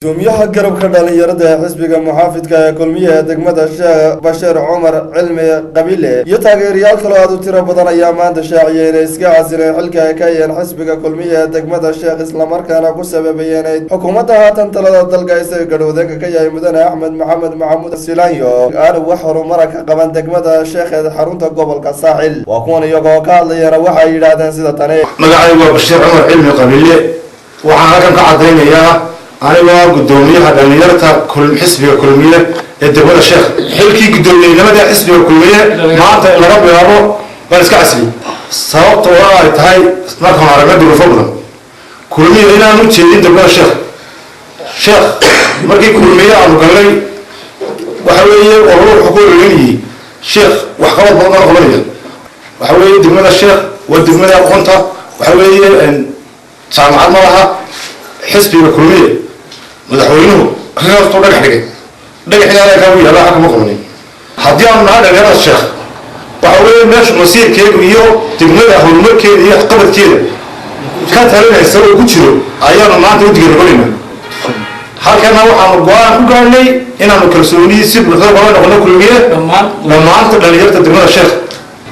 gudoomiyaha garabka dhalinyarada ee xisbiga muxaafidka ee kulmiye degmada Sheekh Bashiir Cumar Cilmi Qabile iyo taageerayaal kale oo tiro badan ayaa maanta shaaciyay inay iska casileen xilka ay ka hayeen xisbiga kulmiye ee degmada Sheekh isla markaana ku sababayeen xukuumadda haatan talada dalka isaga gadhowdanka ka yahay mudane Axmed Maxamed Maxamuud Silaanyo aan wax horumar ka qaban degmada Sheekh ee xarunta gobolka Saaxil waa kuwan iyagoo ka hadlayana waxa ay yiraahdeen sida tan magacaygu waa Bashiir Cumar Cilmi Qabile waxaan halkan ka cadeynayaa أنا قدوميها دلنيرتا كل حسبي كلمية الدولة شيخ حلكي قدومي لما ده حسبي كلمية ما أنت لقب يابو بس كعسي صوت وراء هاي مركم على قدر فضلا كلمية هنا نوتشي الدولة شيخ مركي كلمية أبو كلي وحويه وروح حقول لي شيخ وحقول بطل قبلية وحويه الدولة الشيخ والدولة أخونتها وحويه إن سامع مرها حسبي كلمية مدحوينه خلينا نطلع دقيقة دقيقة أنا كوي لا حكم قانوني حديان هذا غير الشيخ وحوالي ماشي مسير كيد وياه تبغى هرمون كيد هي قبل كيد كانت هلنا يسوي كتير أيام ما أنت ودي قريبنا هل كان هو عم قال لي إن أنا كرسوني سيب الخير وأنا أقول كلمية لما أنت اللي جبت تبغى الشيخ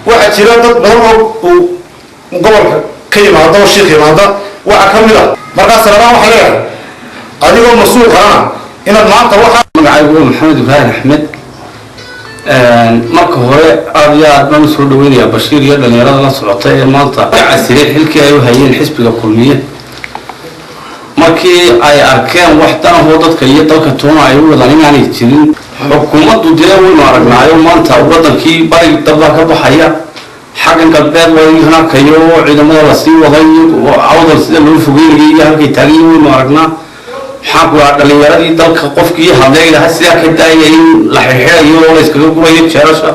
واحد شيلان ضربه وقبل كي مع هذا الشيخ مع هذا وأكمله مركز سلام وحليا أديكم مسؤول أنا إن المعطى واحد magacaygu maxamed ibraahim axmed marka hore aad iyo aad baan usoo dhaweynayaa bashiir iyo dhalinyarada la socota ee maanta casireen xilkii ay u hayeen xisbiga kulmiye markii ay arkeen wax danahoo dadka iyo dalka toona ay u wadaan inaanay jirin xukuumaddu dee waynu aragnaayo maanta wadankii bari dabda ka baxaya xaggan galbeed waynu arkayo ciidamada la sii waday awdal sida loo fogeeyay iyo halkay taagan waynu aragnaa حاكوا دلنيرادي دالك قفكي hadlay laha sida ka daayay in la xixirayo oo la iskaga gubayo jeerasha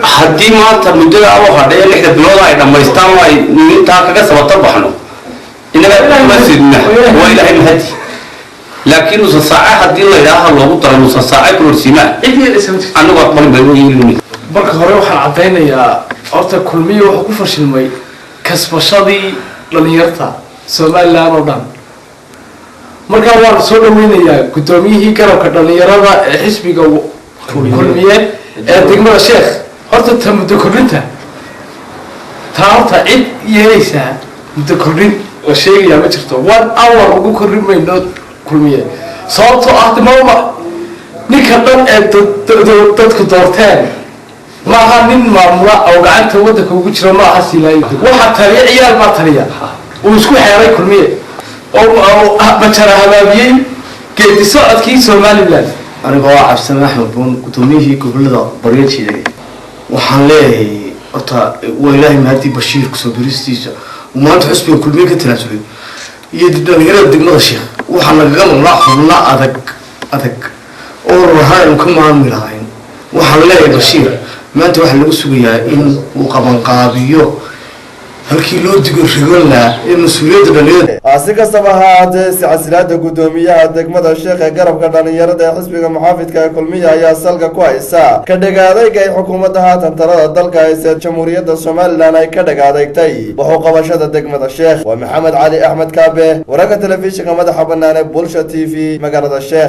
hadii maanta mudada oo hadhay lixda bilood ay dhameystaan way inta kaga sabata baxno inaga masidna way ilaahay mahadi laakiin nus saaca hadii la ilaaha loogu daray nus saaca kursiima anigu aqbal baan marka hore waxaan cadeynayaa horta kulmiye wuxuu ku fashilmay kasbashadii dhalinyarta Somaliland oo dhan marka waan soo dhaweynayaa gudoomiyihii garabka dhalinyarada ee xisbiga kulmiye ee degmada Sheekh horta tamada kordhinta taarta cid yeeysa muddo kordhin oo sheegaya ma jirto 1 hour ugu kordhimayno kulmiye sababtoo ah timama ninka dhan ee dadku doorteen ma aha nin maamula oo gacanta waddanka ugu jiro ma aha Silaanyo waxa taliya ciyaal ma taliya ويسكو حيري كلمية أو بشر هبابيين كي تساعد كي سومالي بلاد أنا قاعد عبسنا أحمد بون كتوميه كقول ذا بريد شيء وحنلاقي أتا وإلهي مهدي بشير كسبريستيجا وما تحس بكلمية كتناسبين يدنا غير الدماغ الشيخ وحنلاقي الله أذك أو هاي مكمل عامل هاين وحنلاقي بشير ما أنت واحد لو سويا إن وقبان قابيو halkii loo digo rigolna ee mas'uuliyadda dhalinyarada asiga sabahaade silsilada gudoomiyaha degmada Sheekh ee garabka dhalinyarada ee xisbiga muxaafidka ee kulmiye ayaa salka ku haysa ka dhagaadayay xukuumadda haatan talada dalka ee jamhuuriyadda Soomaaliland ay ka dhagaadaygtay wuxuu qabashada degmada Sheekh waa Maxamed Ali Axmed Kaabe wararka telefishinka madaxa bannaan ee Bulsha TV magaalada Sheekh